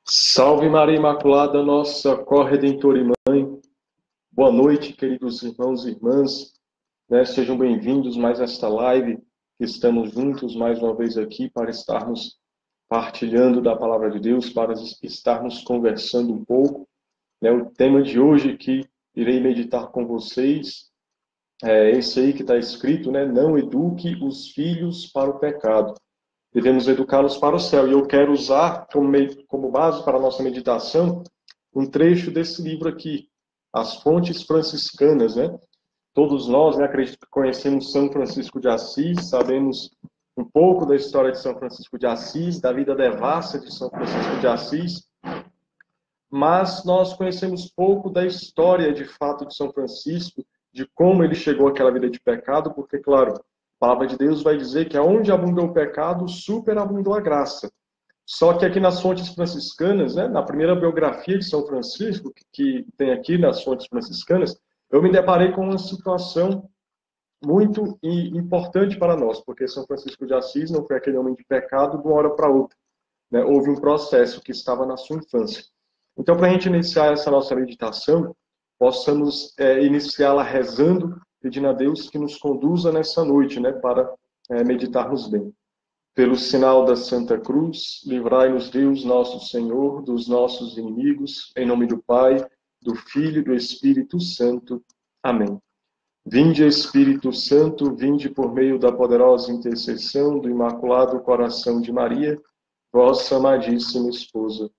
Salve Maria Imaculada, nossa corredentora e mãe. Boa noite, queridos irmãos e irmãs. Sejam bem-vindos mais a esta live, que estamos juntos mais uma vez aqui para estarmos partilhando da Palavra de Deus, para estarmos conversando um pouco. O tema de hoje que irei meditar com vocês é esse aí que está escrito, não eduque os filhos para o pecado. Devemos educá-los para o céu. E eu quero usar como base para a nossa meditação um trecho desse livro aqui, As Fontes Franciscanas, Todos nós, acredito que conhecemos São Francisco de Assis, sabemos um pouco da história de São Francisco de Assis, da vida devassa de São Francisco de Assis, mas nós conhecemos pouco da história, de fato, de São Francisco, de como ele chegou àquela vida de pecado, porque, claro, a palavra de Deus vai dizer que aonde abundou o pecado, superabundou a graça. Só que aqui nas fontes franciscanas, na primeira biografia de São Francisco, que tem aqui nas fontes franciscanas, eu me deparei com uma situação muito importante para nós, porque São Francisco de Assis não foi aquele homem de pecado de uma hora para outra. Houve um processo que estava na sua infância. Então, para a gente iniciar essa nossa meditação, possamos iniciá-la rezando, pedindo a Deus que nos conduza nessa noite, para meditarmos bem. Pelo sinal da Santa Cruz, livrai-nos Deus, nosso Senhor, dos nossos inimigos, em nome do Pai, do Filho e do Espírito Santo. Amém. Vinde, Espírito Santo, vinde por meio da poderosa intercessão do Imaculado Coração de Maria, vossa amadíssima esposa.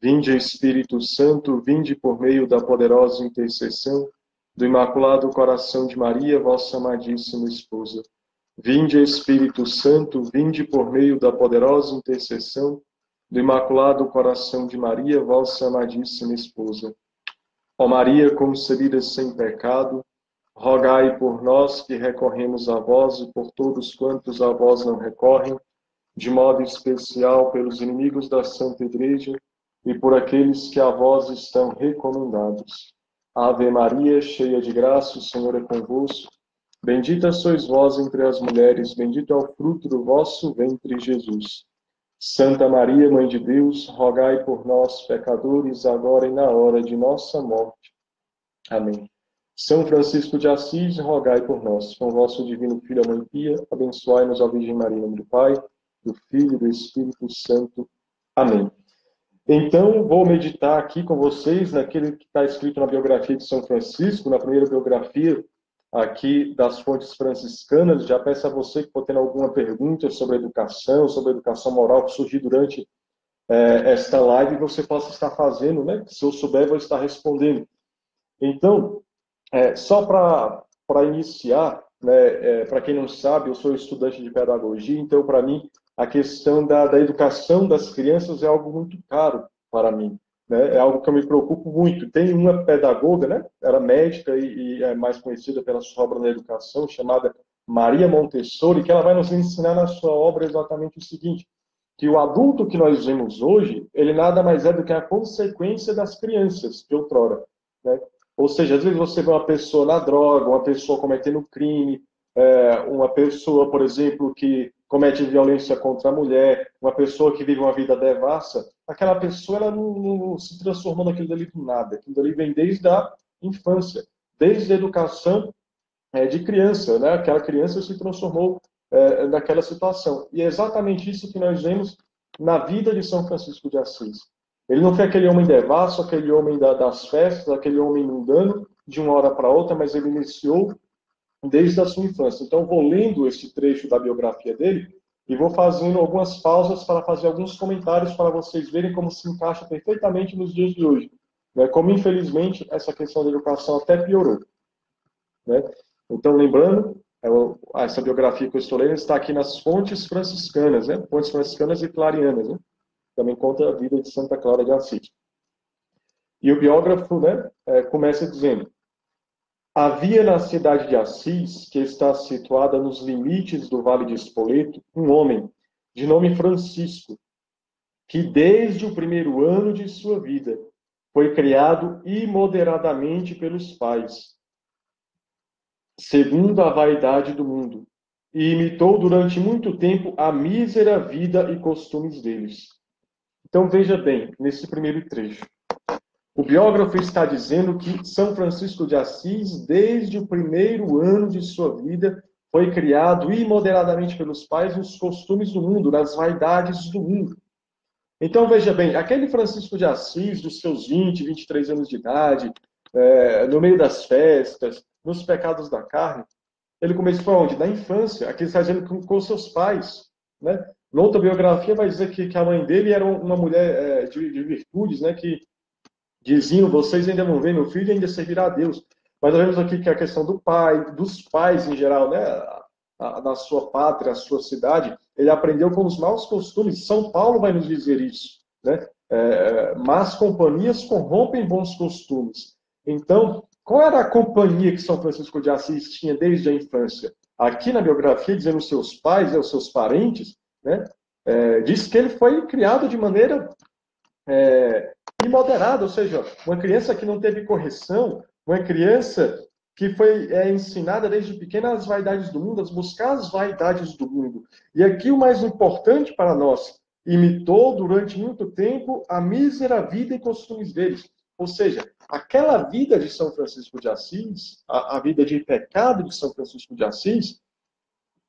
Vinde, Espírito Santo, vinde por meio da poderosa intercessão do Imaculado Coração de Maria, vossa amadíssima esposa. Vinde, Espírito Santo, vinde por meio da poderosa intercessão do Imaculado Coração de Maria, vossa amadíssima esposa. Ó Maria, concebida sem pecado, rogai por nós que recorremos a vós e por todos quantos a vós não recorrem, de modo especial pelos inimigos da Santa Igreja e por aqueles que a vós estão recomendados. Ave Maria, cheia de graça, o Senhor é convosco. Bendita sois vós entre as mulheres, bendito é o fruto do vosso ventre, Jesus. Santa Maria, Mãe de Deus, rogai por nós, pecadores, agora e na hora de nossa morte. Amém. São Francisco de Assis, rogai por nós. Com vosso divino Filho, a Mãe Pia, abençoai-nos a Virgem Maria, em nome do Pai, do Filho e do Espírito Santo. Amém. Então, vou meditar aqui com vocês naquele que está escrito na biografia de São Francisco, na primeira biografia aqui das fontes franciscanas. Já peço a você que for tendo alguma pergunta sobre a educação moral que surgir durante esta live, você possa estar fazendo, Se eu souber, vou estar respondendo. Então, só para iniciar, para quem não sabe, eu sou estudante de pedagogia, então, para mim, a questão da educação das crianças é algo muito caro para mim. É algo que eu me preocupo muito. Tem uma pedagoga, ela é médica e é mais conhecida pela sua obra na educação, chamada Maria Montessori, que ela vai nos ensinar na sua obra exatamente o seguinte, que o adulto que nós vemos hoje, ele nada mais é do que a consequência das crianças de outrora. Ou seja, às vezes você vê uma pessoa na droga, uma pessoa cometendo crime, uma pessoa, por exemplo, que comete violência contra a mulher, uma pessoa que vive uma vida devassa, aquela pessoa ela não se transformou naquilo dali do nada. Aquilo dali vem desde a infância, desde a educação de criança, Aquela criança se transformou naquela situação. E é exatamente isso que nós vemos na vida de São Francisco de Assis. Ele não foi aquele homem devasso, aquele homem das festas, aquele homem mundano, de uma hora para outra, mas ele iniciou desde a sua infância. Então, vou lendo este trecho da biografia dele e vou fazendo algumas pausas para fazer alguns comentários para vocês verem como se encaixa perfeitamente nos dias de hoje. Como, infelizmente, essa questão da educação até piorou. Então, lembrando, essa biografia que eu estou lendo está aqui nas fontes franciscanas, fontes franciscanas e clarianas, Também conta a vida de Santa Clara de Assis. E o biógrafo começa dizendo: havia na cidade de Assis, que está situada nos limites do Vale de Spoleto, um homem de nome Francisco, que desde o primeiro ano de sua vida foi criado imoderadamente pelos pais, segundo a vaidade do mundo, e imitou durante muito tempo a mísera vida e costumes deles. Então, veja bem, nesse primeiro trecho. O biógrafo está dizendo que São Francisco de Assis, desde o primeiro ano de sua vida, foi criado imoderadamente pelos pais nos costumes do mundo, nas vaidades do mundo. Então, veja bem, aquele Francisco de Assis, dos seus 20, 23 anos de idade, no meio das festas, nos pecados da carne, ele começou onde? Na infância. Aqui está dizendo com seus pais. Né? Na outra biografia vai dizer que a mãe dele era uma mulher de virtudes, né? Que diziam, vocês ainda vão ver meu filho e ainda servirá a Deus. Mas nós vemos aqui que a questão do pai, dos pais em geral, né? Na sua pátria, a sua cidade, ele aprendeu com os maus costumes. São Paulo vai nos dizer isso. Né? Más companhias corrompem bons costumes. Então, qual era a companhia que São Francisco de Assis tinha desde a infância? Aqui na biografia, dizendo os seus pais e os seus parentes, né? Diz que ele foi criado de maneira imoderada, ou seja, uma criança que não teve correção, uma criança que foi ensinada desde pequena as vaidades do mundo, a buscar as vaidades do mundo. E aqui o mais importante para nós, imitou durante muito tempo a mísera vida e costumes deles. Ou seja, aquela vida de São Francisco de Assis, a vida de pecado de São Francisco de Assis,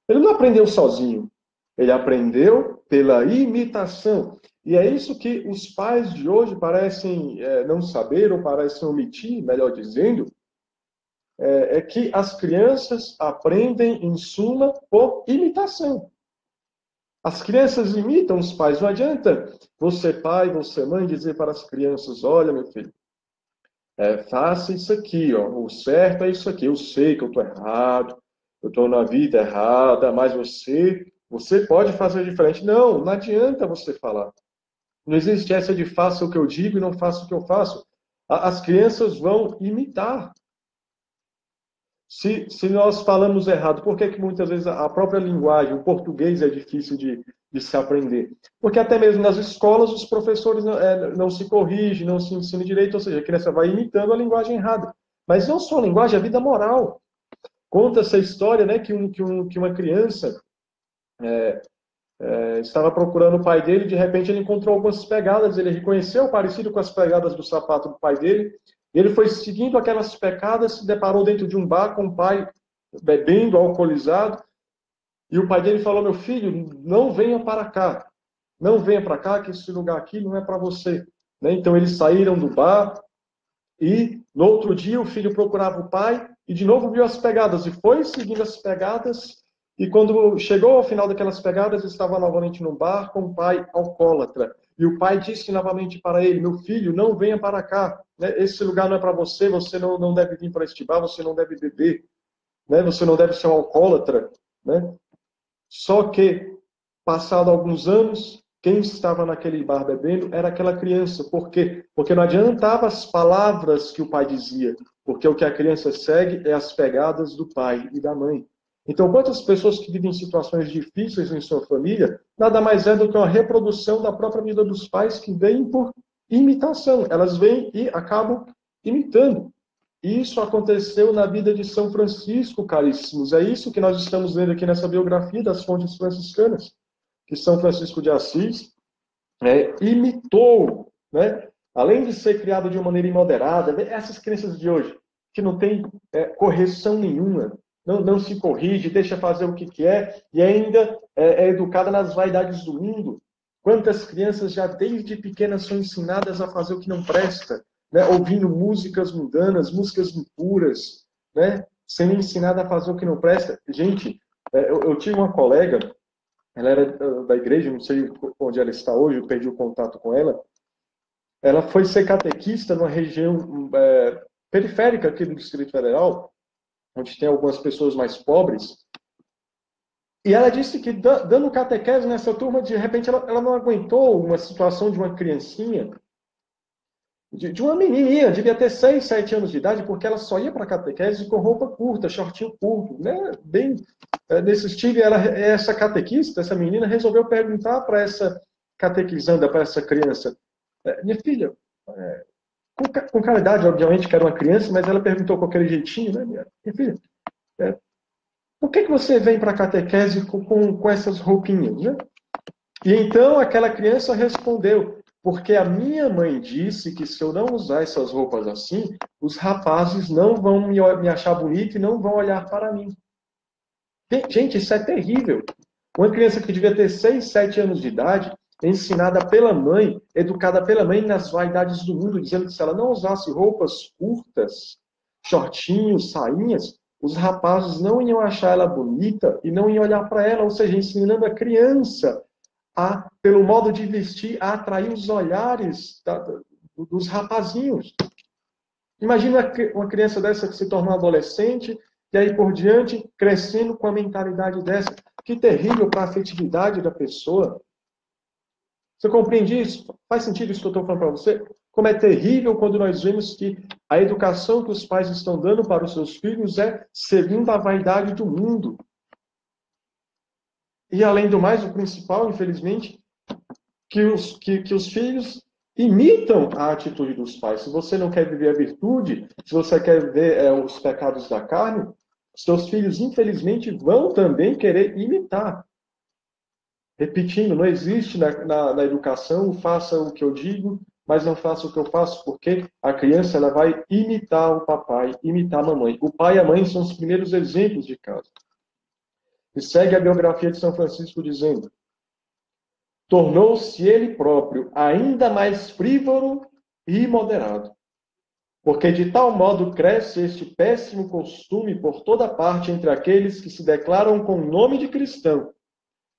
ele não aprendeu sozinho. Ele aprendeu pela imitação. E é isso que os pais de hoje parecem não saber, ou parecem omitir, melhor dizendo, é que as crianças aprendem, em suma, por imitação. As crianças imitam os pais. Não adianta você, pai, você, mãe, dizer para as crianças, olha, meu filho, faça isso aqui, ó, o certo é isso aqui. Eu sei que eu estou errado, eu estou na vida errada, mas você pode fazer diferente. Não, não adianta você falar. Não existe essa de faça o que eu digo e não faça o que eu faço. As crianças vão imitar. Se nós falamos errado, por que muitas vezes a própria linguagem, o português é difícil de se aprender? Porque até mesmo nas escolas os professores não se corrigem, não se ensinam direito, ou seja, a criança vai imitando a linguagem errada. Mas não só a linguagem, a vida moral. Conta essa história, né, que uma criança estava procurando o pai dele, de repente ele encontrou algumas pegadas, ele reconheceu parecido com as pegadas do sapato do pai dele. Ele foi seguindo aquelas pegadas, se deparou dentro de um bar com o pai bebendo, alcoolizado, e o pai dele falou, meu filho, não venha para cá, não venha para cá, que esse lugar aqui não é para você. Né? Então eles saíram do bar, e no outro dia o filho procurava o pai, e de novo viu as pegadas, e foi seguindo as pegadas, e quando chegou ao final daquelas pegadas, estava novamente no bar com o pai alcoólatra. E o pai disse novamente para ele, meu filho, não venha para cá. Né? Esse lugar não é para você, você não deve vir para este bar, você não deve beber. Né? Você não deve ser um alcoólatra. Né? Só que, passado alguns anos, quem estava naquele bar bebendo era aquela criança. Por quê? Porque não adiantava as palavras que o pai dizia. Porque o que a criança segue é as pegadas do pai e da mãe. Então, quantas pessoas que vivem situações difíceis em sua família, nada mais é do que uma reprodução da própria vida dos pais que vêm por imitação. Elas vêm e acabam imitando. Isso aconteceu na vida de São Francisco, caríssimos. É isso que nós estamos vendo aqui nessa biografia das fontes franciscanas, que São Francisco de Assis imitou, né? Além de ser criado de uma maneira imoderada, essas crianças de hoje, que não têm correção nenhuma, não se corrige, deixa fazer o que quer e ainda é educada nas vaidades do mundo. Quantas crianças já desde pequenas são ensinadas a fazer o que não presta, né? Ouvindo músicas mundanas, músicas impuras, né? Sendo ensinada a fazer o que não presta. Gente, eu tive uma colega, ela era da igreja, não sei onde ela está hoje, eu perdi o contato com ela. Ela foi ser catequista numa região periférica aqui do Distrito Federal, onde tem algumas pessoas mais pobres, e ela disse que, dando catequese nessa turma, de repente ela não aguentou uma situação de uma criancinha, de uma menininha, devia ter 6, 7 anos de idade, porque ela só ia para a catequese com roupa curta, shortinho curto, né? Bem nesse estilo. Essa catequista, essa menina, resolveu perguntar para essa catequizanda, para essa criança, minha filha, com caridade, obviamente, que era uma criança, mas ela perguntou com aquele jeitinho, né? Minha filha, por que você vem para a catequese com essas roupinhas, né? E então aquela criança respondeu, porque a minha mãe disse que se eu não usar essas roupas assim, os rapazes não vão me achar bonito e não vão olhar para mim. Gente, isso é terrível. Uma criança que devia ter 6, 7 anos de idade, ensinada pela mãe, educada pela mãe nas vaidades do mundo, dizendo que se ela não usasse roupas curtas, shortinhos, sainhas, os rapazes não iam achar ela bonita e não iam olhar para ela, ou seja, ensinando a criança a, pelo modo de vestir, a atrair os olhares dos rapazinhos. Imagina uma criança dessa que se torna um adolescente, e aí por diante, crescendo com a mentalidade dessa. Que terrível para a afetividade da pessoa. Você compreende isso? Faz sentido isso que eu estou falando para você? Como é terrível quando nós vemos que a educação que os pais estão dando para os seus filhos é segundo a vaidade do mundo. E além do mais, o principal, infelizmente, que os filhos imitam a atitude dos pais. Se você não quer viver a virtude, se você quer ver os pecados da carne, seus filhos, infelizmente, vão também querer imitar. Repetindo, não existe na educação, faça o que eu digo, mas não faça o que eu faço, porque a criança ela vai imitar o papai, imitar a mamãe. O pai e a mãe são os primeiros exemplos de casa. E segue a biografia de São Francisco dizendo: tornou-se ele próprio ainda mais frívolo e imoderado, porque de tal modo cresce este péssimo costume por toda parte entre aqueles que se declaram com o nome de cristão,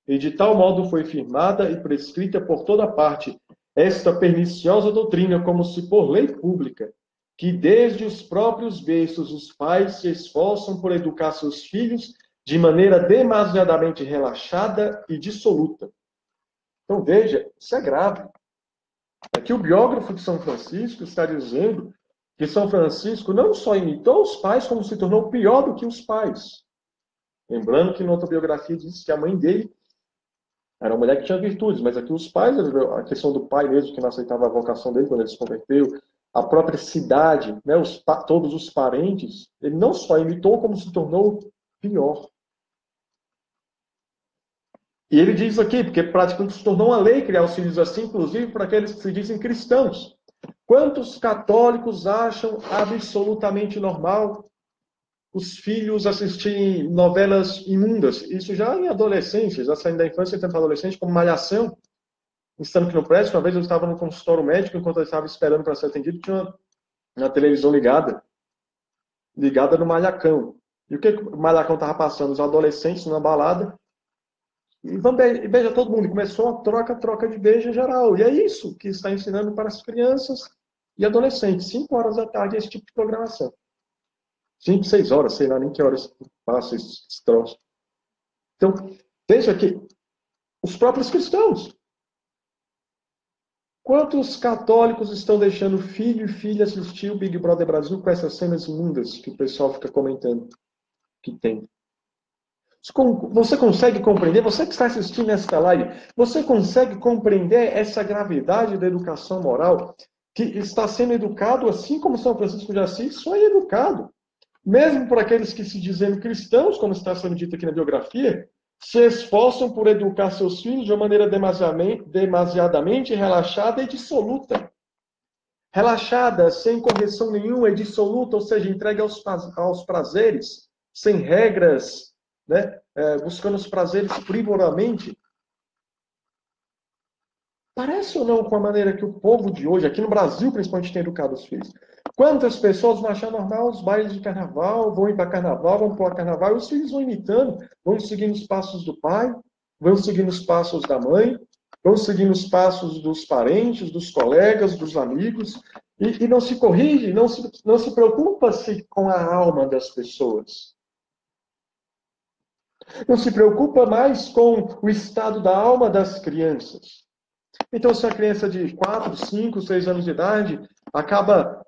e de tal modo foi firmada e prescrita por toda parte esta perniciosa doutrina, como se por lei pública, que desde os próprios berços os pais se esforçam por educar seus filhos de maneira demasiadamente relaxada e dissoluta. Então veja, isso é grave. Aqui o biógrafo de São Francisco está dizendo que São Francisco não só imitou os pais, como se tornou pior do que os pais. Lembrando que na outra biografia diz que a mãe dele era uma mulher que tinha virtudes, mas aqui os pais, a questão do pai mesmo, que não aceitava a vocação dele quando ele se converteu, a própria cidade, né, todos os parentes, ele não só imitou, como se tornou pior. E ele diz aqui, porque praticamente se tornou uma lei criar os filhos assim, inclusive para aqueles que se dizem cristãos. Quantos católicos acham absolutamente normal os filhos assistirem novelas imundas? Isso já em adolescência, já saindo da infância e entrando para adolescente, como Malhação. Estando aqui no prédio, uma vez eu estava no consultório médico, enquanto eu estava esperando para ser atendido, tinha uma televisão ligada no Malhacão. E o que o Malhacão estava passando? Os adolescentes numa balada. E beija todo mundo. E começou uma troca de beijo geral. E é isso que está ensinando para as crianças e adolescentes. 5 horas da tarde, esse tipo de programação. 5, 6 horas, sei lá nem que horas passa esse troço. Então, veja aqui, os próprios cristãos. Quantos católicos estão deixando filho e filha assistir o Big Brother Brasil com essas cenas imundas que o pessoal fica comentando que tem? Você consegue compreender? Você que está assistindo esta live, você consegue compreender essa gravidade da educação moral que está sendo educado, assim como São Francisco de Assis foi educado? Mesmo por aqueles que se dizem cristãos, como está sendo dito aqui na biografia, se esforçam por educar seus filhos de uma maneira demasiadamente relaxada e dissoluta. Relaxada, sem correção nenhuma e dissoluta, ou seja, entregue aos prazeres, sem regras, né? Buscando os prazeres frivolamente. Parece ou não com a maneira que o povo de hoje, aqui no Brasil principalmente, tem educado os filhos? Quantas pessoas vão achar normal os bailes de carnaval, vão ir para carnaval, vão para carnaval, e os filhos vão imitando, vão seguindo os passos do pai, vão seguindo os passos da mãe, vão seguindo os passos dos parentes, dos colegas, dos amigos, e não se corrige, não se preocupa-se com a alma das pessoas. Não se preocupa mais com o estado da alma das crianças. Então, se a criança de 4, 5, 6 anos de idade acaba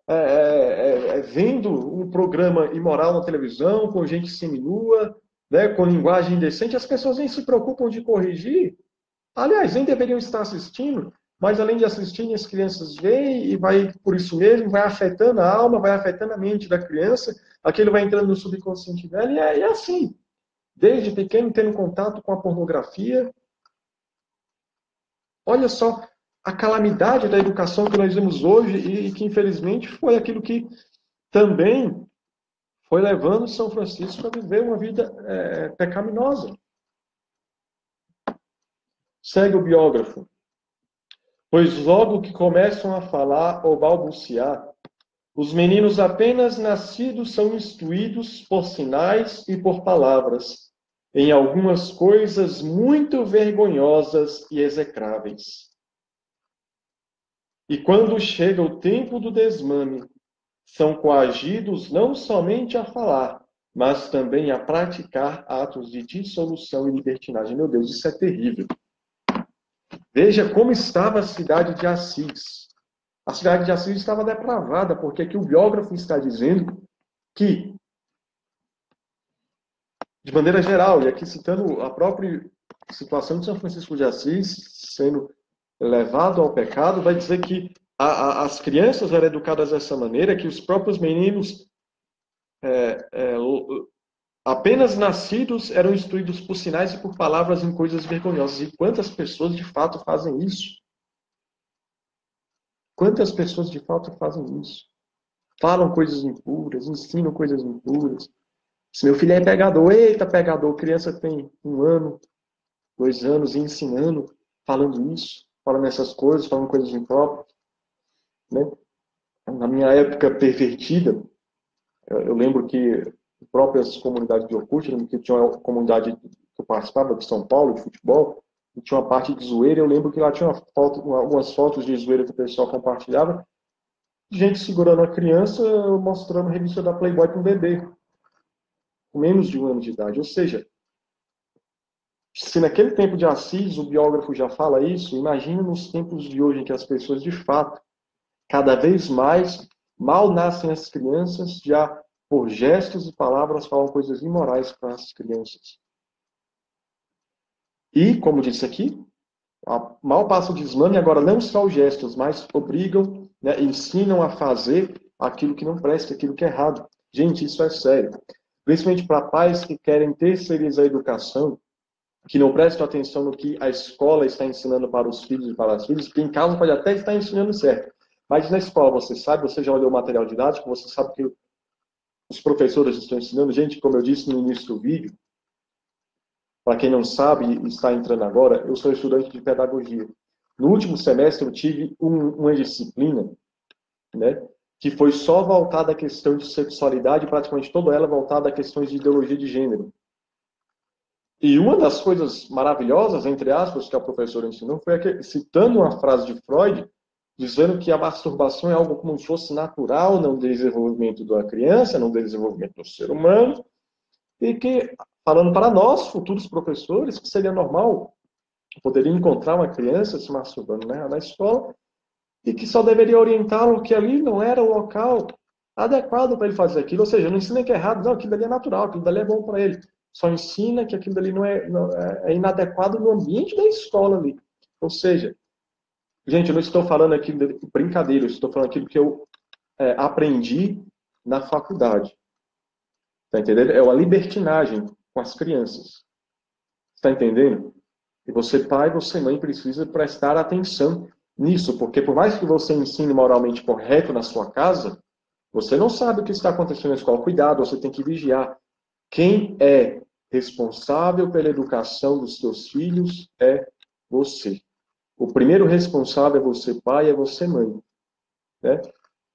vendo um programa imoral na televisão, com gente seminua, né, com linguagem indecente, as pessoas nem se preocupam de corrigir. Aliás, nem deveriam estar assistindo, mas além de assistirem, as crianças veem e vai, por isso mesmo, vai afetando a alma, vai afetando a mente da criança, aquilo vai entrando no subconsciente dela, e é assim. Desde pequeno, tendo contato com a pornografia. Olha só, a calamidade da educação que nós vemos hoje e que, infelizmente, foi aquilo que também foi levando São Francisco a viver uma vida pecaminosa. Segue o biógrafo. Pois logo que começam a falar ou balbuciar, os meninos apenas nascidos são instruídos por sinais e por palavras, em algumas coisas muito vergonhosas e execráveis. E quando chega o tempo do desmame, são coagidos não somente a falar, mas também a praticar atos de dissolução e libertinagem. Meu Deus, isso é terrível. Veja como estava a cidade de Assis. A cidade de Assis estava depravada, porque aqui o biógrafo está dizendo que, de maneira geral, e aqui citando a própria situação de São Francisco de Assis, sendo levado ao pecado, vai dizer que as crianças eram educadas dessa maneira, que os próprios meninos apenas nascidos eram instruídos por sinais e por palavras em coisas vergonhosas. E quantas pessoas de fato fazem isso? Quantas pessoas de fato fazem isso? Falam coisas impuras, ensinam coisas impuras. Se meu filho é pegador, eita pegador, criança tem 1 ano, 2 anos, ensinando, falando isso, falando essas coisas, falando coisas impróprias. Né? Na minha época pervertida, eu lembro que próprias comunidades de Orkut, eu lembro que tinha uma comunidade que eu participava de São Paulo, de futebol, e tinha uma parte de zoeira, eu lembro que lá tinha algumas fotos de zoeira que o pessoal compartilhava, gente segurando a criança, mostrando a revista da Playboy para um bebê, com menos de 1 ano de idade. Ou seja, se naquele tempo de Assis o biógrafo já fala isso, imagine nos tempos de hoje em que as pessoas, de fato, cada vez mais, mal nascem as crianças, já por gestos e palavras falam coisas imorais para as crianças. E, como disse aqui, mal passa o desmame, agora não só os gestos, mas obrigam, né, ensinam a fazer aquilo que não presta, aquilo que é errado. Gente, isso é sério. Principalmente para pais que querem terceirizar a educação, que não prestam atenção no que a escola está ensinando para os filhos e para as filhas, porque em casa pode até estar ensinando certo. Mas na escola, você sabe, você já olhou o material didático, você sabe que os professores estão ensinando. Gente, como eu disse no início do vídeo, para quem não sabe e está entrando agora, eu sou estudante de pedagogia. No último semestre eu tive uma disciplina, né, que foi só voltada à questão de sexualidade, praticamente toda ela voltada a questões de ideologia de gênero. E uma das coisas maravilhosas, entre aspas, que a professora ensinou, foi citando uma frase de Freud, dizendo que a masturbação é algo como se fosse natural no desenvolvimento da criança, no desenvolvimento do ser humano, e que, falando para nós, futuros professores, que seria normal, poderia encontrar uma criança se masturbando, né, na escola, e que só deveria orientá-lo que ali não era o local adequado para ele fazer aquilo. Ou seja, não ensina que é errado, não, aquilo dali é natural, aquilo dali é bom para ele. Só ensina que aquilo dali não é inadequado no ambiente da escola ali. Ou seja, gente, eu não estou falando aqui de brincadeira, eu estou falando aquilo que eu aprendi na faculdade. Tá entendendo? É uma libertinagem com as crianças. Está entendendo? E você, pai, você, mãe, precisa prestar atenção nisso, porque por mais que você ensine moralmente correto na sua casa, você não sabe o que está acontecendo na escola. Cuidado, você tem que vigiar. Quem é responsável pela educação dos seus filhos é você. O primeiro responsável é você, pai, é você, mãe. Né?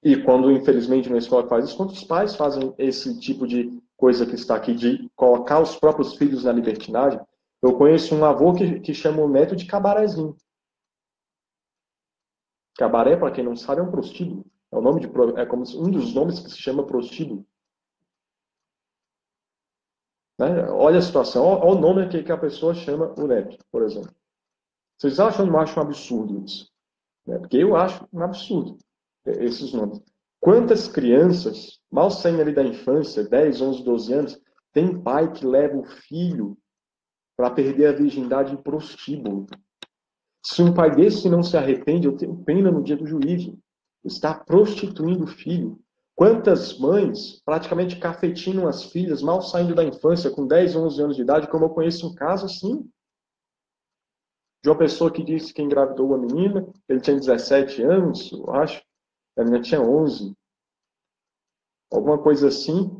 E quando, infelizmente, na escola faz isso, quando os pais fazem esse tipo de coisa que está aqui, de colocar os próprios filhos na libertinagem, eu conheço um avô que chama o neto de cabarezinho. Cabaré, para quem não sabe, é um prostíbulo. É como um dos nomes que se chama prostíbulo. Né? Olha a situação, olha o nome que a pessoa chama o neto, por exemplo. Vocês acham ou não acham um absurdo isso? Né? Porque eu acho um absurdo esses nomes. Quantas crianças, mal saindo ali da infância, 10, 11, 12 anos, tem pai que leva o filho para perder a virgindade em prostíbulo? Se um pai desse não se arrepende, eu tenho pena no dia do juízo. Está prostituindo o filho. Quantas mães praticamente cafetinam as filhas, mal saindo da infância, com 10, 11 anos de idade, como eu conheço um caso assim. de uma pessoa que disse que engravidou uma menina, ele tinha 17 anos, eu acho, a menina tinha 11, alguma coisa assim,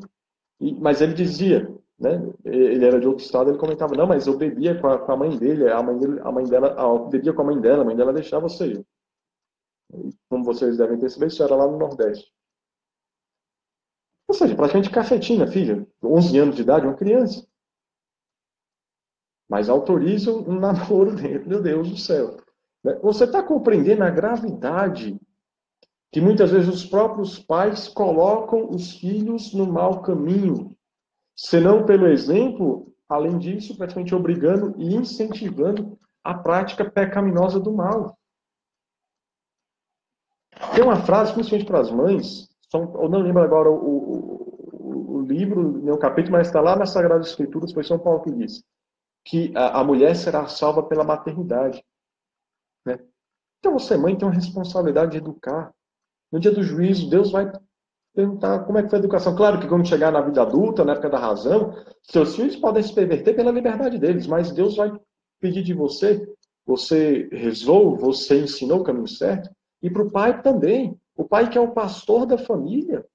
mas ele dizia, né, ele era de outro estado, ele comentava, não, mas eu bebia com a mãe dele, a mãe dela, bebia com a mãe dela deixava você ir. Como vocês devem perceber, isso era lá no Nordeste. Ou seja, praticamente cafetina, filha, 11 anos de idade, uma criança. Mas autoriza um namoro dentro, meu Deus do céu. Você está compreendendo a gravidade que muitas vezes os próprios pais colocam os filhos no mau caminho, senão pelo exemplo, além disso, praticamente obrigando e incentivando a prática pecaminosa do mal. Tem uma frase, principalmente para as mães, eu não lembro agora o livro, nem o capítulo, mas está lá nas Sagradas Escrituras, foi São Paulo que diz, que a mulher será salva pela maternidade. Né? Então você, mãe, tem uma responsabilidade de educar. No dia do juízo, Deus vai perguntar como é que foi a educação. Claro que quando chegar na vida adulta, na época da razão, seus filhos podem se perverter pela liberdade deles, mas Deus vai pedir de você, você rezou, você ensinou o caminho certo, e para o pai também. O pai que é o pastor da família.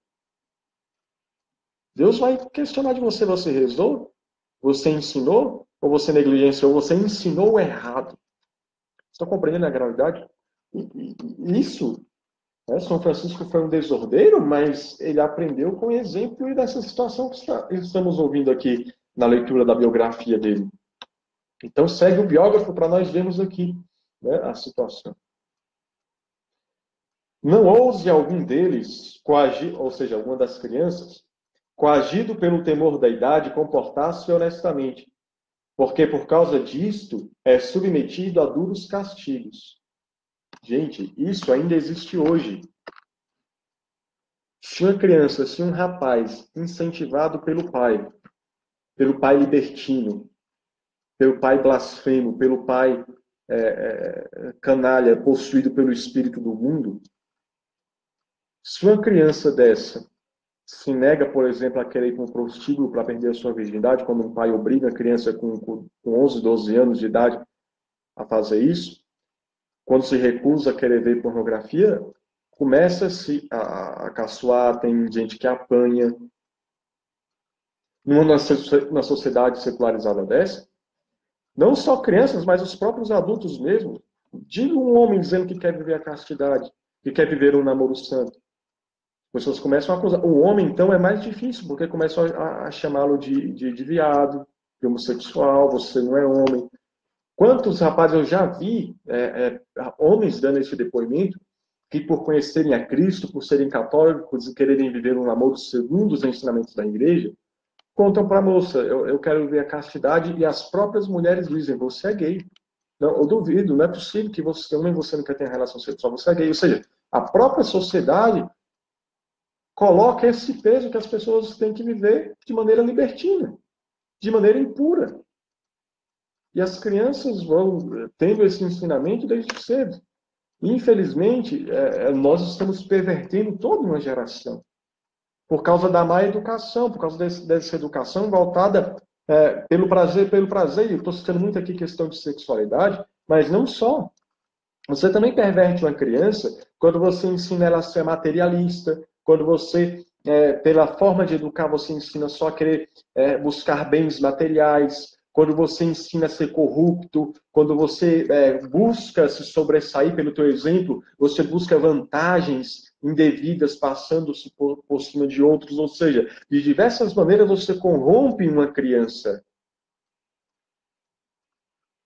Deus vai questionar de você, você rezou? Você ensinou? Ou você negligenciou? Você ensinou errado? Estão compreendendo a gravidade? Isso, né? São Francisco foi um desordeiro, mas ele aprendeu com exemplo e dessa situação que estamos ouvindo aqui na leitura da biografia dele. Então segue o biógrafo para nós vermos aqui, né, a situação. Não ouse algum deles coagir, ou seja, alguma das crianças, coagido pelo temor da idade, comportar-se honestamente, porque por causa disto é submetido a duros castigos. Gente, isso ainda existe hoje. Se uma criança, se um rapaz incentivado pelo pai libertino, pelo pai blasfemo, pelo pai canalha, possuído pelo espírito do mundo, se uma criança dessa se nega, por exemplo, a querer ir para um prostíbulo para perder a sua virgindade, quando um pai obriga a criança com 11, 12 anos de idade a fazer isso, quando se recusa a querer ver pornografia, começa-se a caçoar, tem gente que apanha. Na sociedade secularizada dessa, não só crianças, mas os próprios adultos mesmo, diga um homem dizendo que quer viver a castidade, que quer viver um namoro santo. As pessoas começam a acusar. O homem, então, é mais difícil, porque começam a chamá-lo de viado, de homossexual, você não é homem. Quantos rapazes eu já vi, homens dando esse depoimento, que por conhecerem a Cristo, por serem católicos e quererem viver um namoro segundo os ensinamentos da igreja, contam para a moça, eu quero ver a castidade, e as próprias mulheres dizem, você é gay. Não, eu duvido, não é possível que você, nem você não quer ter relação sexual, você é gay. Ou seja, a própria sociedade coloca esse peso que as pessoas têm que viver de maneira libertina, de maneira impura. E as crianças vão tendo esse ensinamento desde cedo. Infelizmente, nós estamos pervertendo toda uma geração por causa da má educação, por causa dessa educação voltada pelo prazer, pelo prazer. Eu estou citando muito aqui questão de sexualidade, mas não só. Você também perverte uma criança quando você ensina ela a ser materialista, quando você, pela forma de educar, você ensina só a querer buscar bens materiais, quando você ensina a ser corrupto, quando você busca se sobressair pelo teu exemplo, você busca vantagens indevidas passando-se por cima de outros, ou seja, de diversas maneiras você corrompe uma criança.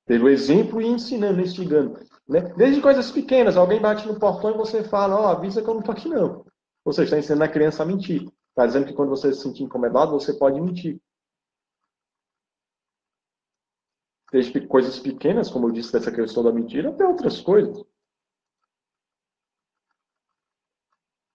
Pelo exemplo e ensinando, instigando. Né? Desde coisas pequenas, alguém bate no portão e você fala, avisa que eu não estou aqui não. Ou seja, está ensinando a criança a mentir. Está dizendo que quando você se sentir incomodado, você pode mentir. Desde coisas pequenas, como eu disse, dessa questão da mentira, até outras coisas.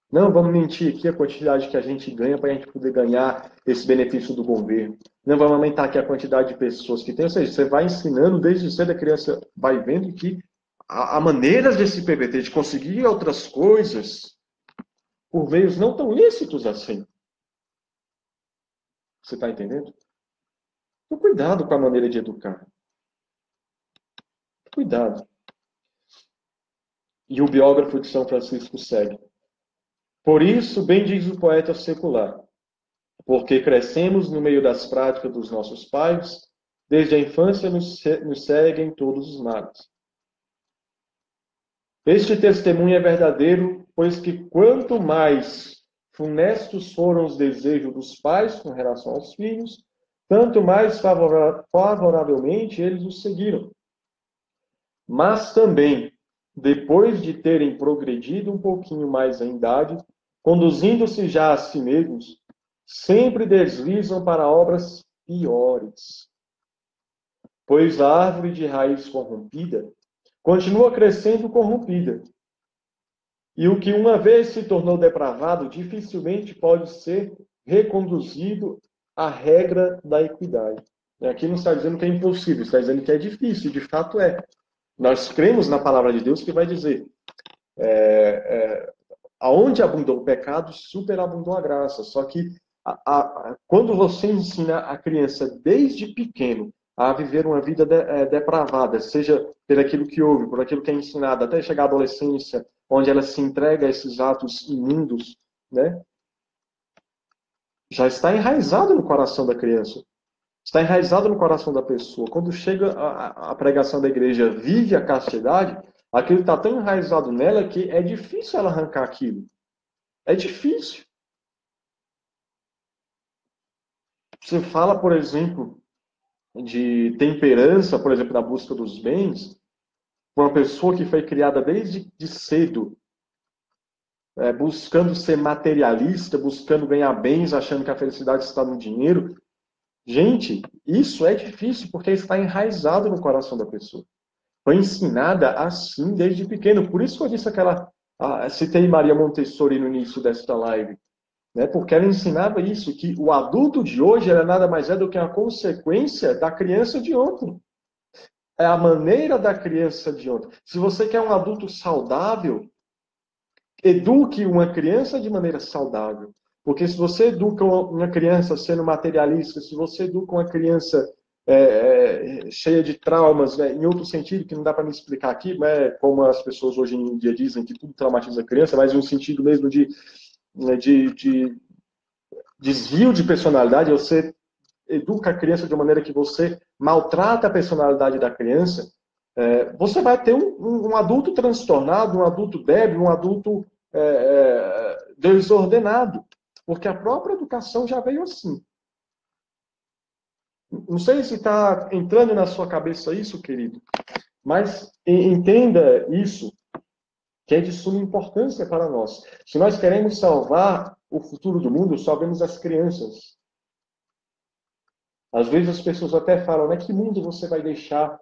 Não, vamos mentir aqui a quantidade que a gente ganha para a gente poder ganhar esse benefício do governo. Não vamos aumentar aqui a quantidade de pessoas que tem. Ou seja, você vai ensinando desde cedo, a criança vai vendo que há maneiras de se perverter, de conseguir outras coisas por meios não tão lícitos assim. Você está entendendo? Então, cuidado com a maneira de educar. Cuidado. E o biógrafo de São Francisco segue. Por isso, bem diz o poeta secular, porque crescemos no meio das práticas dos nossos pais, desde a infância nos seguem todos os males. Este testemunho é verdadeiro, pois que quanto mais funestos foram os desejos dos pais com relação aos filhos, tanto mais favoravelmente eles os seguiram. Mas também, depois de terem progredido um pouquinho mais em idade, conduzindo-se já a si mesmos, sempre deslizam para obras piores. Pois a árvore de raiz corrompida continua crescendo corrompida. E o que uma vez se tornou depravado dificilmente pode ser reconduzido à regra da equidade. Aqui não está dizendo que é impossível, está dizendo que é difícil, de fato é. Nós cremos na palavra de Deus que vai dizer aonde abundou o pecado, superabundou a graça. Só que quando você ensina a criança desde pequeno a viver uma vida depravada, seja por aquilo que ouve, por aquilo que é ensinado, até chegar à adolescência, onde ela se entrega a esses atos imundos, né? Já está enraizado no coração da criança. Está enraizado no coração da pessoa. Quando chega a pregação da igreja, vive a castidade, aquilo está tão enraizado nela que é difícil ela arrancar aquilo. É difícil. Você fala, por exemplo, de temperança, por exemplo, na busca dos bens, uma pessoa que foi criada desde cedo, buscando ser materialista, buscando ganhar bens, achando que a felicidade está no dinheiro. Gente, isso é difícil porque está enraizado no coração da pessoa. Foi ensinada assim desde pequeno. Por isso que eu disse citei Maria Montessori no início desta live. Né? Porque ela ensinava isso, que o adulto de hoje era nada mais do que a consequência da criança de ontem. É a maneira da criança de ontem. Se você quer um adulto saudável, eduque uma criança de maneira saudável. Porque se você educa uma criança sendo materialista, se você educa uma criança cheia de traumas, né, em outro sentido, que não dá para me explicar aqui, né, como as pessoas hoje em dia dizem que tudo traumatiza a criança, mas em um sentido mesmo de desvio de personalidade, você educa a criança de uma maneira que você maltrata a personalidade da criança, você vai ter um adulto transtornado, um adulto débil, um adulto desordenado. Porque a própria educação já veio assim. Não sei se está entrando na sua cabeça isso, querido, mas entenda isso, que é de suma importância para nós. Se nós queremos salvar o futuro do mundo, salvemos as crianças. Às vezes as pessoas até falam, né, que mundo você vai deixar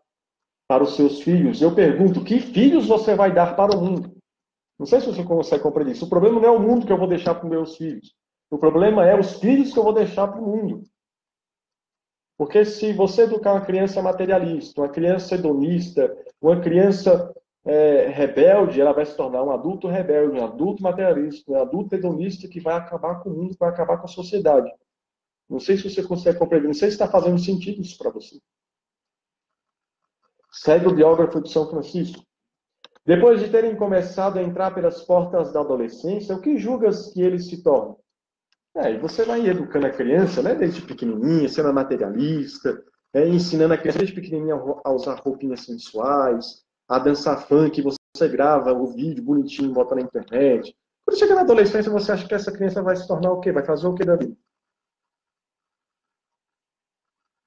para os seus filhos? Eu pergunto, que filhos você vai dar para o mundo? Não sei se você consegue compreender isso. O problema não é o mundo que eu vou deixar para os meus filhos. O problema é os filhos que eu vou deixar para o mundo. Porque se você educar uma criança materialista, uma criança hedonista, uma criança rebelde, ela vai se tornar um adulto rebelde, um adulto materialista, um adulto hedonista que vai acabar com o mundo, vai acabar com a sociedade. Não sei se você consegue compreender, não sei se está fazendo sentido isso para você. Segue o biógrafo de São Francisco. Depois de terem começado a entrar pelas portas da adolescência, o que julgas que eles se tornam? E você vai educando a criança, né, desde pequenininha, sendo materialista, ensinando a criança desde pequenininha a usar roupinhas sensuais, a dançar funk, você grava o vídeo bonitinho, bota na internet. Quando chega na adolescência, você acha que essa criança vai se tornar o quê? Vai fazer o quê da vida?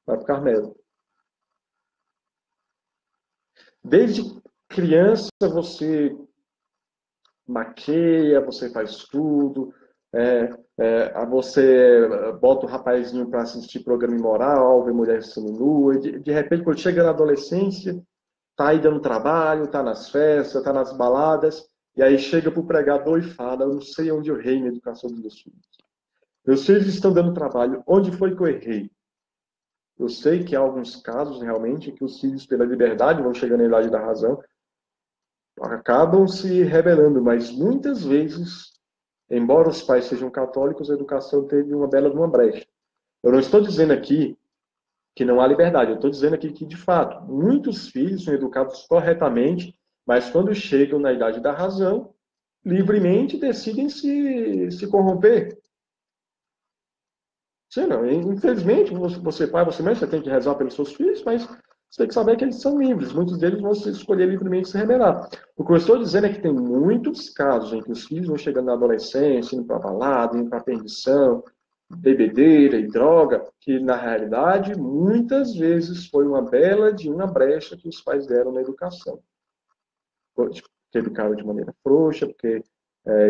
Vai ficar merda. Desde criança, você maqueia, você faz tudo, você bota o rapazinho para assistir programa imoral, ver mulher seminua, e de repente, quando chega na adolescência, tá aí dando trabalho, tá nas festas, tá nas baladas, e aí chega para o pregador e fala, eu não sei onde eu errei na educação dos meus filhos. Meus filhos estão dando trabalho, onde foi que eu errei? Eu sei que há alguns casos, realmente, que os filhos, pela liberdade, vão chegando à idade da razão, acabam se rebelando, mas muitas vezes, embora os pais sejam católicos, a educação teve uma bela brecha. Eu não estou dizendo aqui que não há liberdade. Eu estou dizendo aqui que, de fato, muitos filhos são educados corretamente, mas quando chegam na idade da razão, livremente decidem se corromper. Sim, não. Infelizmente, você pai, você mãe, você tem que rezar pelos seus filhos, mas você tem que saber que eles são livres. Muitos deles vão se escolher livremente se rebelar. O que eu estou dizendo é que tem muitos casos em que os filhos vão chegando na adolescência, indo para balada, indo para perdição, bebedeira e droga, que na realidade muitas vezes foi uma bela de uma brecha que os pais deram na educação. Porque educaram de maneira frouxa, porque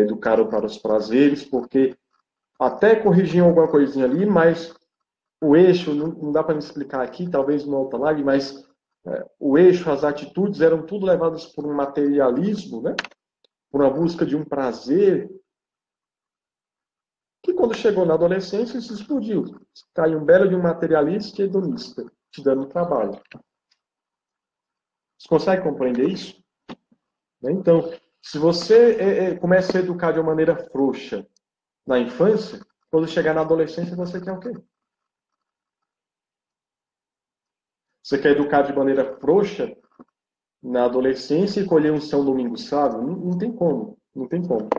educaram para os prazeres, porque até corrigiam alguma coisinha ali, mas o eixo, não dá para me explicar aqui, talvez numa outra live, mas o eixo, as atitudes eram tudo levadas por um materialismo, né? Por uma busca de um prazer, que quando chegou na adolescência se explodiu. Caiu um belo de um materialista e hedonista, te dando trabalho. Você consegue compreender isso? Então, se você começa a educar de uma maneira frouxa na infância, quando chegar na adolescência, você quer o quê? Você quer educar de maneira frouxa na adolescência e colher um São Domingo sábio? Não tem como. Não tem como.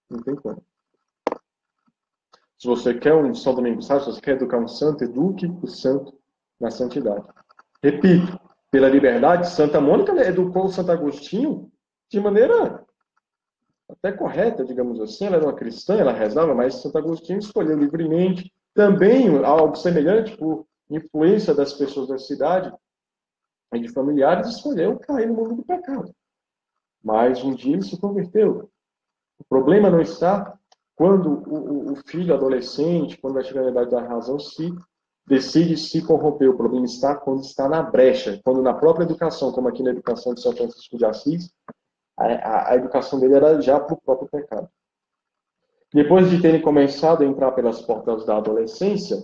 Não tem como. Se você quer um São Domingo sábio, se você quer educar um santo, eduque o santo na santidade. Repito, pela liberdade, Santa Mônica educou o Santo Agostinho de maneira até correta, digamos assim. Ela era uma cristã, ela rezava, mas Santo Agostinho escolheu livremente. Também algo semelhante, por influência das pessoas da cidade e de familiares, escolheu cair no mundo do pecado. Mas um dia ele se converteu. O problema não está quando o filho adolescente, quando vai chegar na idade da razão, se decide se corromper. O problema está quando está na brecha, quando na própria educação, como aqui na educação de São Francisco de Assis, a educação dele era já para o próprio pecado. Depois de terem começado a entrar pelas portas da adolescência,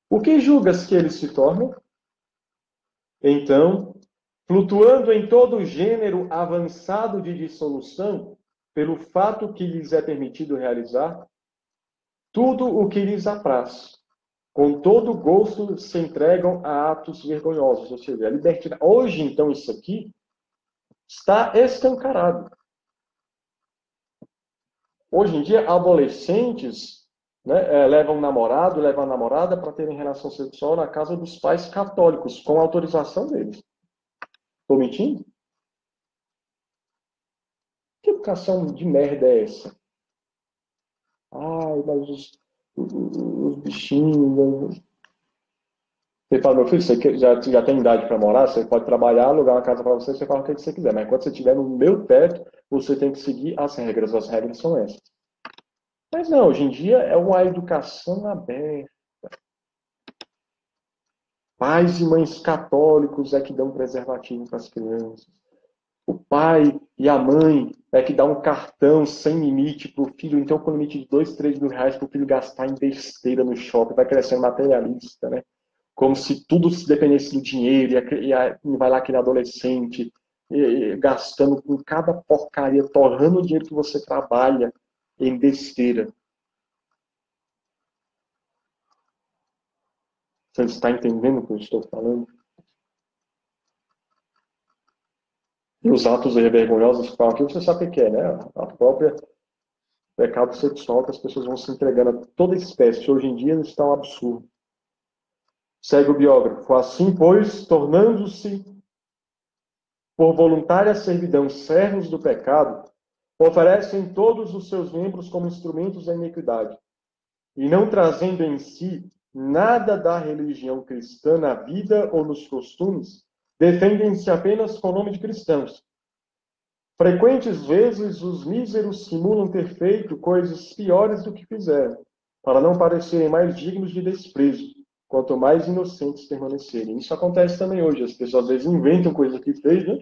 o que julgas que eles se tornam? Então, flutuando em todo o gênero avançado de dissolução, pelo fato que lhes é permitido realizar tudo o que lhes apraz. Com todo gosto se entregam a atos vergonhosos, ou seja, a libertinagem. Hoje, então, isso aqui está escancarado. Hoje em dia, adolescentes levam namorado, levam a namorada para terem relação sexual na casa dos pais católicos, com autorização deles. Estou mentindo? Que educação de merda é essa? Ai, mas os bichinhos. Você fala, meu filho, você já tem idade para morar, você pode trabalhar, alugar uma casa para você, você fala o que você quiser. Mas quando você estiver no meu teto, você tem que seguir as regras. As regras são essas. Mas não, hoje em dia é uma educação aberta. Pais e mães católicos é que dão preservativo para as crianças. O pai e a mãe é que dá um cartão sem limite para o filho, então com limite de 2, 3 mil reais para o filho gastar em besteira no shopping, vai crescendo materialista, né? Como se tudo se dependesse do dinheiro, e vai lá aquele adolescente gastando com cada porcaria, torrando o dinheiro que você trabalha em besteira. Você está entendendo o que eu estou falando? E os atos vergonhosos que falam aqui, você sabe o que é, né? A própria pecado sexual que as pessoas vão se entregando a toda espécie. Hoje em dia está um absurdo. Segue o biógrafo. Assim, pois, tornando-se por voluntária servidão servos do pecado, oferecem todos os seus membros como instrumentos da iniquidade, e não trazendo em si nada da religião cristã na vida ou nos costumes, defendem-se apenas com o nome de cristãos. Frequentes vezes os míseros simulam ter feito coisas piores do que fizeram, para não parecerem mais dignos de desprezo, quanto mais inocentes permanecerem. Isso acontece também hoje. As pessoas às vezes inventam coisa que fez, né?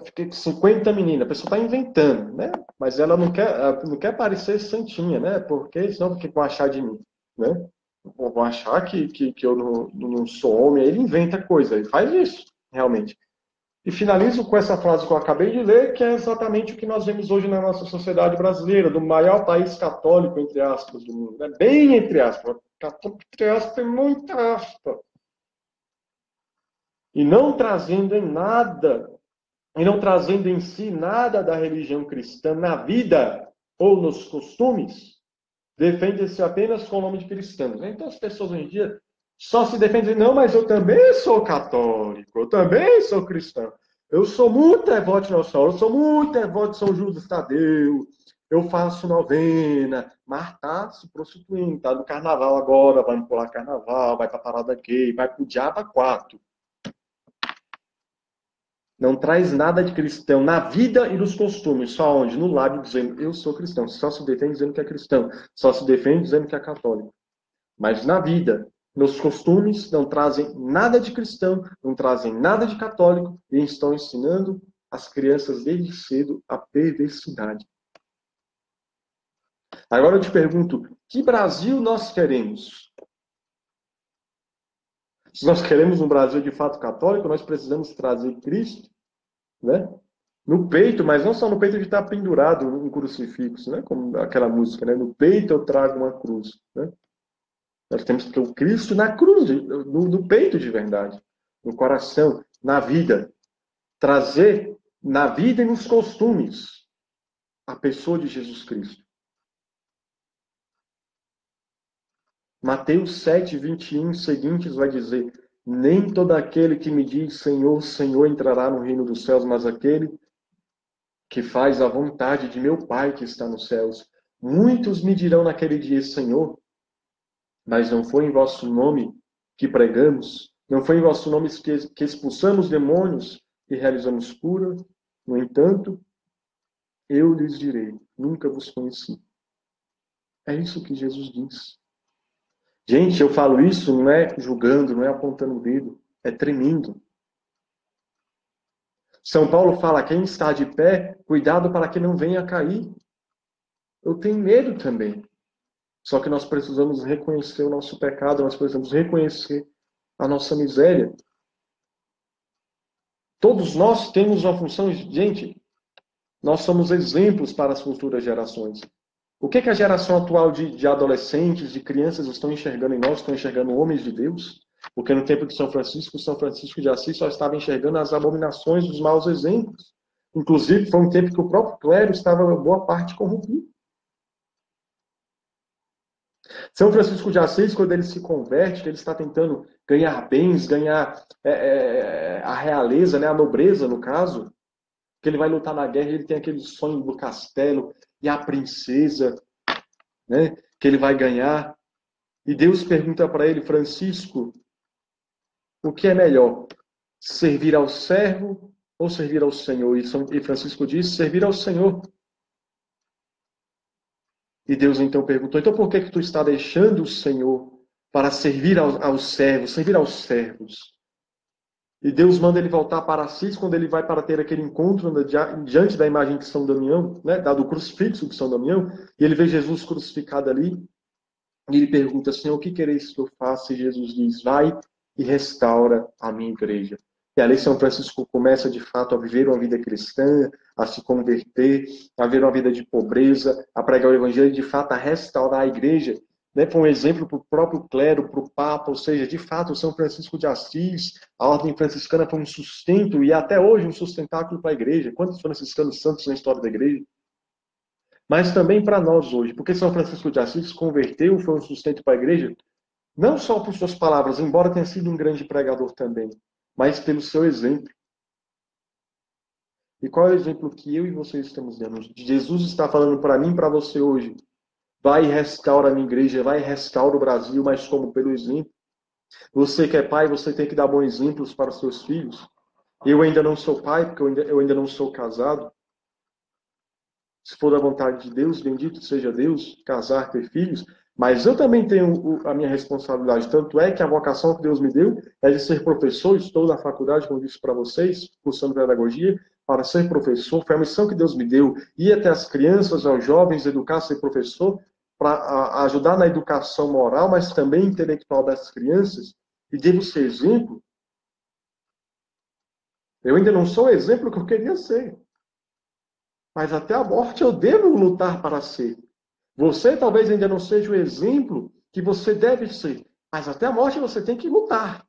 Fiquei com 50 meninas, a pessoa está inventando, né? Mas ela não quer parecer santinha, né? Porque senão o que vão achar de mim, né? Vão achar que eu não sou homem, aí ele inventa coisa, ele faz isso, realmente. E finalizo com essa frase que eu acabei de ler, que é exatamente o que nós vemos hoje na nossa sociedade brasileira, do maior país católico, entre aspas, do mundo. Né? Bem entre aspas. Católico, entre aspas, tem muita aspas. E não trazendo em nada, e não trazendo em si nada da religião cristã na vida ou nos costumes, defende-se apenas com o nome de cristãos. Então as pessoas hoje em dia só se defendem, não, mas eu também sou católico, eu também sou cristão. Eu sou muito devoto de Nossa Senhora, eu sou muito devoto de São Judas Tadeu, eu faço novena, mas tá se prostituindo, tá no carnaval agora, vai pular carnaval, vai pra parada gay, vai pro diabo 4. Não traz nada de cristão na vida e nos costumes, só onde? No lábio dizendo, eu sou cristão. Só se defende dizendo que é cristão. Só se defende dizendo que é católico. Mas na vida, nos costumes, não trazem nada de cristão, não trazem nada de católico e estão ensinando as crianças desde cedo a perversidade. Agora eu te pergunto, que Brasil nós queremos? Se nós queremos um Brasil de fato católico, nós precisamos trazer Cristo, né? No peito, mas não só no peito de estar pendurado um crucifixo, né? Como aquela música, né? No peito eu trago uma cruz, né? Nós temos que ter o Cristo na cruz, no peito de verdade, no coração, na vida. Trazer na vida e nos costumes a pessoa de Jesus Cristo. Mateus 7, 21 seguintes vai dizer: nem todo aquele que me diz Senhor, Senhor entrará no reino dos céus, mas aquele que faz a vontade de meu Pai que está nos céus. Muitos me dirão naquele dia, Senhor, mas não foi em vosso nome que pregamos, não foi em vosso nome que expulsamos demônios e realizamos cura. No entanto, eu lhes direi, nunca vos conheci. É isso que Jesus diz. Gente, eu falo isso não é julgando, não é apontando o dedo, é tremendo. São Paulo fala, quem está de pé, cuidado para que não venha a cair. Eu tenho medo também. Só que nós precisamos reconhecer o nosso pecado, nós precisamos reconhecer a nossa miséria. Todos nós temos uma função, gente, nós somos exemplos para as futuras gerações. O que a geração atual de adolescentes, de crianças estão enxergando em nós? Estão enxergando homens de Deus? Porque no tempo de São Francisco de Assis só estava enxergando as abominações dos maus exemplos. Inclusive, foi um tempo que o próprio clero estava, boa parte, corrompido. São Francisco de Assis, quando ele se converte, ele está tentando ganhar bens, ganhar a realeza, né, a nobreza, no caso, que ele vai lutar na guerra, ele tem aquele sonho do castelo e a princesa, né, que ele vai ganhar. E Deus pergunta para ele, Francisco, o que é melhor? Servir ao servo ou servir ao Senhor? E Francisco diz, servir ao Senhor. E Deus então perguntou, então por que tu está deixando o Senhor para servir aos servos, servir aos servos? E Deus manda ele voltar para Assis quando ele vai para ter aquele encontro diante da imagem de São Damião, né, do crucifixo de São Damião, e ele vê Jesus crucificado ali, e ele pergunta, Senhor, o que quereis que eu faça? E Jesus diz, vai e restaura a minha igreja. E ali São Francisco começa, de fato, a viver uma vida cristã, a se converter, a viver uma vida de pobreza, a pregar o evangelho e, de fato, a restaurar a igreja. Né, para um exemplo para o próprio clero, para o Papa, ou seja, de fato, São Francisco de Assis, a ordem franciscana foi um sustento e até hoje um sustentáculo para a igreja. Quantos franciscanos santos na história da igreja? Mas também para nós hoje, porque São Francisco de Assis se converteu, foi um sustento para a igreja, não só por suas palavras, embora tenha sido um grande pregador também, mas pelo seu exemplo. E qual é o exemplo que eu e você estamos dando? Jesus está falando para mim e para você hoje. Vai e restaura a minha igreja, vai e restaura o Brasil, mas como? Pelo exemplo. Você que é pai, você tem que dar bons exemplos para os seus filhos. Eu ainda não sou pai, porque eu ainda não sou casado. Se for da vontade de Deus, bendito seja Deus, casar, ter filhos, mas eu também tenho a minha responsabilidade. Tanto é que a vocação que Deus me deu é de ser professor. Estou na faculdade, como disse para vocês, cursando pedagogia, para ser professor. Foi a missão que Deus me deu. Ir até as crianças, aos jovens, educar, ser professor, para ajudar na educação moral, mas também intelectual das crianças. E devo ser exemplo. Eu ainda não sou o exemplo que eu queria ser. Mas até a morte eu devo lutar para ser. Você talvez ainda não seja o exemplo que você deve ser. Mas até a morte você tem que lutar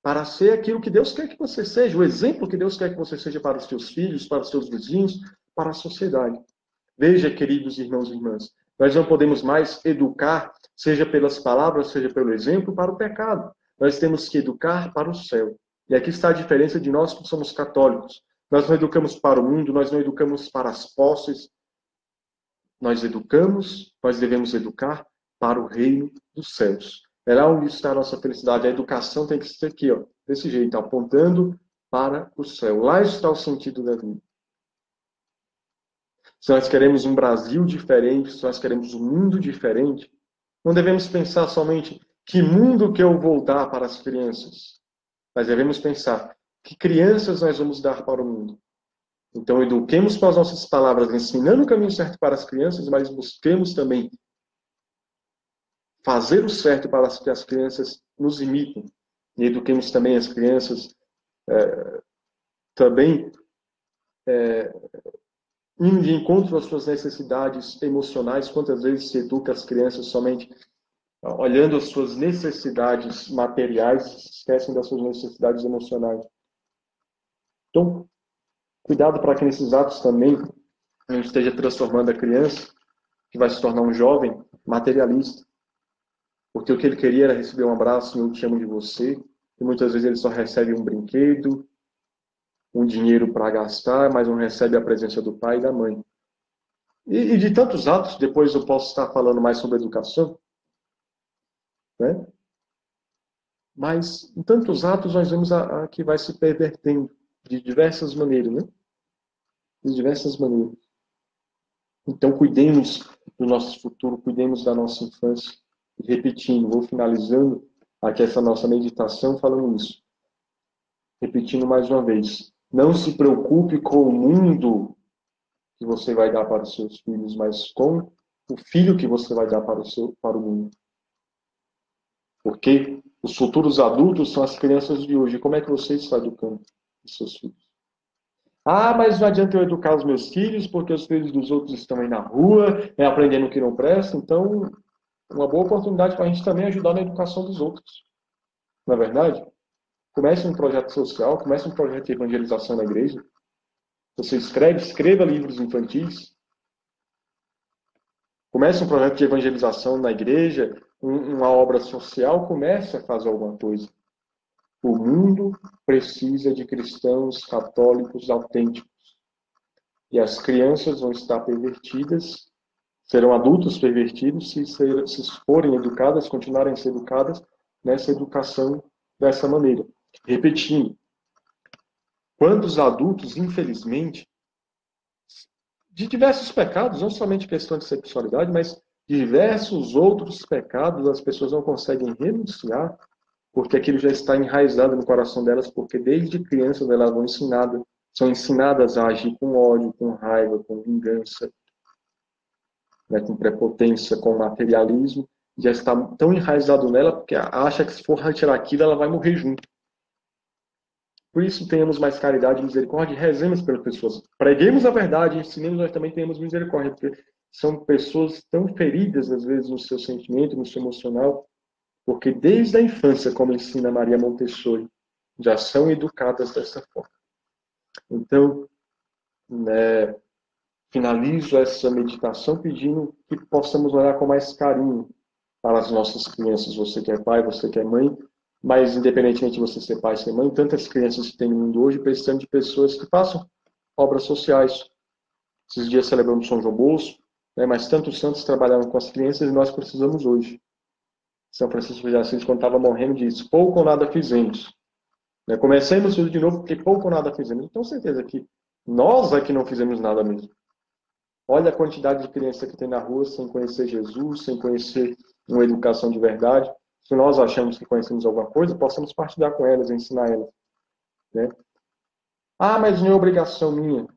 para ser aquilo que Deus quer que você seja, o exemplo que Deus quer que você seja para os seus filhos, para os seus vizinhos, para a sociedade. Veja, queridos irmãos e irmãs, nós não podemos mais educar, seja pelas palavras, seja pelo exemplo, para o pecado. Nós temos que educar para o céu. E aqui está a diferença de nós que somos católicos. Nós não educamos para o mundo, nós não educamos para as posses. Nós devemos educar para o reino dos céus. É lá onde está a nossa felicidade. A educação tem que ser aqui, ó, desse jeito, apontando para o céu. Lá está o sentido da vida. Se nós queremos um Brasil diferente, se nós queremos um mundo diferente, não devemos pensar somente que mundo que eu vou dar para as crianças. Mas devemos pensar que crianças nós vamos dar para o mundo. Então, eduquemos com as nossas palavras, ensinando o caminho certo para as crianças, mas busquemos também fazer o certo para que as crianças nos imitem. E eduquemos também as crianças também indo de encontro às suas necessidades emocionais. Quantas vezes se educa as crianças somente olhando as suas necessidades materiais e se esquecem das suas necessidades emocionais. Então, cuidado para que nesses atos também a gente esteja transformando a criança, que vai se tornar um jovem materialista. Porque o que ele queria era receber um abraço, eu te amo de você, e muitas vezes ele só recebe um brinquedo, um dinheiro para gastar, mas não recebe a presença do pai e da mãe. E de tantos atos, depois eu posso estar falando mais sobre educação, né? Mas em tantos atos nós vemos a que vai se pervertendo de diversas maneiras, né? De diversas maneiras. Então cuidemos do nosso futuro, cuidemos da nossa infância. E repetindo, vou finalizando aqui essa nossa meditação falando isso. Repetindo mais uma vez, não se preocupe com o mundo que você vai dar para os seus filhos, mas com o filho que você vai dar para o mundo. Porque os futuros adultos são as crianças de hoje. Como é que você está educando os seus filhos? Ah, mas não adianta eu educar os meus filhos, porque os filhos dos outros estão aí na rua, aprendendo o que não presta. Então, uma boa oportunidade para a gente também ajudar na educação dos outros. Não é verdade? Comece um projeto social, comece um projeto de evangelização na igreja. Você escreva livros infantis. Comece um projeto de evangelização na igreja, uma obra social, comece a fazer alguma coisa. O mundo precisa de cristãos católicos autênticos. E as crianças vão estar pervertidas, serão adultos pervertidos se forem educadas, continuarem a ser educadas nessa educação dessa maneira. Repetindo, quantos adultos, infelizmente, de diversos pecados, não somente questão de sexualidade, mas diversos outros pecados, as pessoas não conseguem renunciar, porque aquilo já está enraizado no coração delas, porque desde crianças elas são ensinadas a agir com ódio, com raiva, com vingança, né, com prepotência, com materialismo, já está tão enraizado nela, porque acha que se for retirar aquilo, ela vai morrer junto. Por isso, tenhamos mais caridade e misericórdia e rezemos pelas pessoas. Preguemos a verdade, ensinemos, nós também tenhamos misericórdia, porque são pessoas tão feridas, às vezes, no seu sentimento, no seu emocional, porque desde a infância, como ensina Maria Montessori, já são educadas dessa forma. Então, né, finalizo essa meditação pedindo que possamos olhar com mais carinho para as nossas crianças. Você que é pai, você que é mãe, mas independentemente de você ser pai ou ser mãe, tantas crianças que tem no mundo hoje precisando de pessoas que façam obras sociais. Esses dias celebramos São João Bosco, né, mas tantos santos trabalharam com as crianças e nós precisamos hoje. São Francisco de Assis, quando estava morrendo, disse: pouco ou nada fizemos. Né, comecemos tudo de novo, porque pouco ou nada fizemos. Eu tenho certeza que nós aqui não fizemos nada mesmo. Olha a quantidade de criança que tem na rua sem conhecer Jesus, sem conhecer uma educação de verdade. Se nós achamos que conhecemos alguma coisa, possamos partilhar com elas, ensinar elas. Né? Ah, mas não é obrigação minha.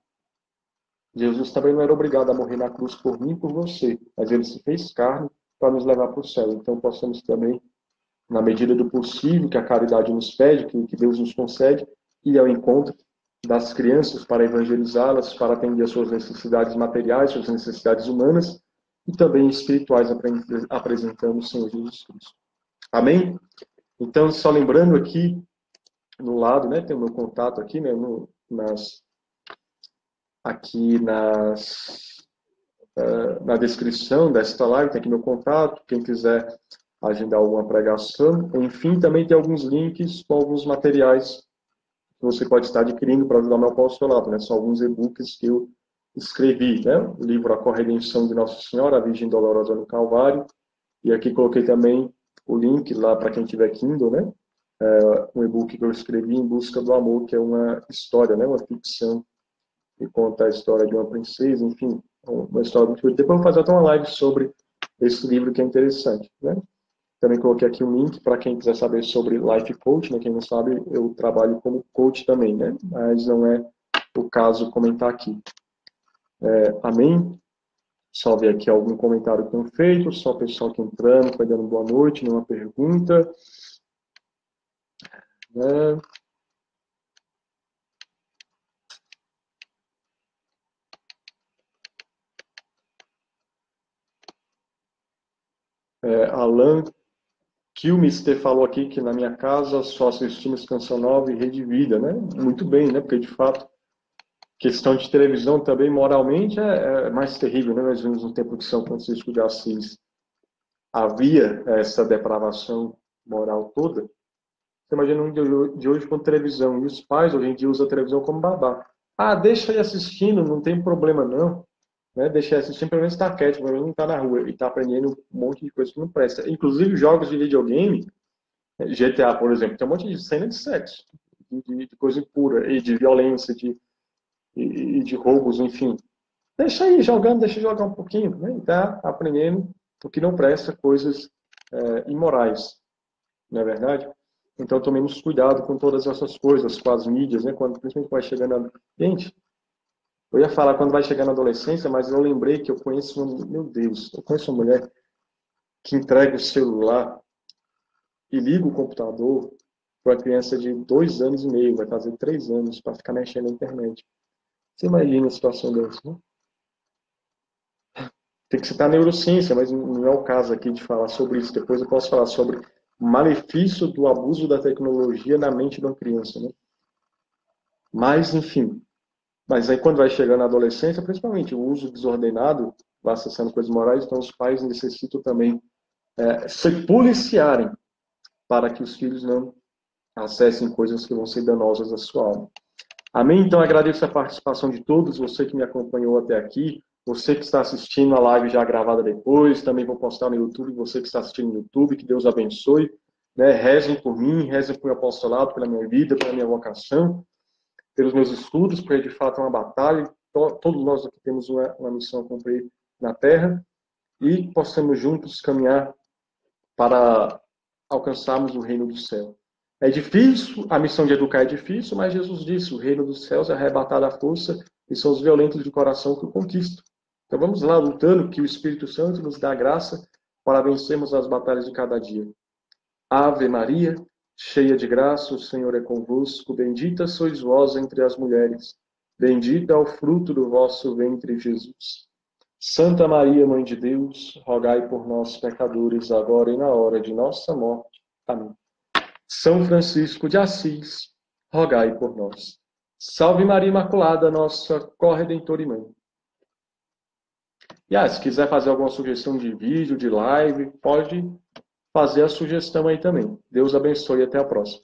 Jesus também não era obrigado a morrer na cruz por mim e por você, mas ele se fez carne para nos levar para o céu. Então possamos também, na medida do possível, que a caridade nos pede, que Deus nos concede, ir ao encontro das crianças para evangelizá-las, para atender às suas necessidades materiais, suas necessidades humanas e também espirituais, apresentando o Senhor Jesus Cristo. Amém? Então, só lembrando aqui, no lado, né, tem o meu contato aqui, né, na descrição desta live, tem aqui meu contato, quem quiser agendar alguma pregação. Enfim, também tem alguns links com alguns materiais que você pode estar adquirindo para ajudar meu apostolado, né? São alguns e-books que eu escrevi, né? O livro A Corredenção de Nossa Senhora, a Virgem Dolorosa no Calvário. E aqui coloquei também o link lá para quem tiver Kindle, né? Um e-book que eu escrevi, Em Busca do Amor, que é uma história, né? Uma ficção que conta a história de uma princesa, enfim, uma história muito bonita. Depois eu vou fazer até uma live sobre esse livro que é interessante, né? Também coloquei aqui um link para quem quiser saber sobre Life Coach, né? Quem não sabe, eu trabalho como coach também, né? Mas não é o caso comentar aqui. Amém? Só ver aqui algum comentário que tenham feito, só o pessoal que entrando, foi dando boa noite, nenhuma pergunta. Alan Kilmister falou aqui que na minha casa só assistimos Canção Nova e Rede Vida, né? Muito bem, né? Porque de fato, questão de televisão também moralmente é mais terrível, né? Nós vimos no tempo de São Francisco de Assis havia essa depravação moral toda. Você imagina um de hoje com televisão, e os pais hoje em dia usam a televisão como babá. Ah, deixa ele assistindo, não tem problema não. Né? Deixa ele assistindo, pelo menos está quieto, pelo menos não está na rua, e está aprendendo um monte de coisa que não presta. Inclusive jogos de videogame, GTA, por exemplo, tem um monte de cena de sexo, de coisa impura, e de violência, de roubos, enfim. Deixa aí jogando, deixa jogar um pouquinho, né? E tá aprendendo o que não presta, coisas imorais, não é verdade? Então tomemos cuidado com todas essas coisas, com as mídias, né? Quando principalmente vai chegando a... Gente, eu ia falar quando vai chegar na adolescência, mas eu lembrei que eu conheço meu Deus, eu conheço uma mulher que entrega o celular e liga o computador para uma criança de 2 anos e meio, vai fazer 3 anos, para ficar mexendo na internet. Você imagina a situação dessa, né? Tem que citar neurociência, mas não é o caso aqui de falar sobre isso. Depois eu posso falar sobre o malefício do abuso da tecnologia na mente de uma criança, né? Mas, enfim. Mas aí quando vai chegando na adolescência, principalmente o uso desordenado, vai acessando coisas morais, então os pais necessitam também se policiarem para que os filhos não acessem coisas que vão ser danosas à sua alma. Amém? Então agradeço a participação de todos, você que me acompanhou até aqui, você que está assistindo a live já gravada depois, também vou postar no YouTube, você que está assistindo no YouTube, que Deus abençoe, né? Rezem por mim, rezem por meu apostolado, pela minha vida, pela minha vocação, pelos meus estudos, porque de fato é uma batalha, todos nós aqui temos uma missão a cumprir na Terra, e possamos juntos caminhar para alcançarmos o reino do céu. É difícil, a missão de educar é difícil, mas Jesus disse, o reino dos céus é arrebatado à força e são os violentos de coração que o conquistam. Então vamos lá, lutando, que o Espírito Santo nos dá graça para vencermos as batalhas de cada dia. Ave Maria, cheia de graça, o Senhor é convosco, bendita sois vós entre as mulheres, bendito é o fruto do vosso ventre, Jesus. Santa Maria, Mãe de Deus, rogai por nós, pecadores, agora e na hora de nossa morte. Amém. São Francisco de Assis, rogai por nós. Salve Maria Imaculada, nossa corredentora e mãe. E se quiser fazer alguma sugestão de vídeo, de live, pode fazer a sugestão aí também. Deus abençoe e até a próxima.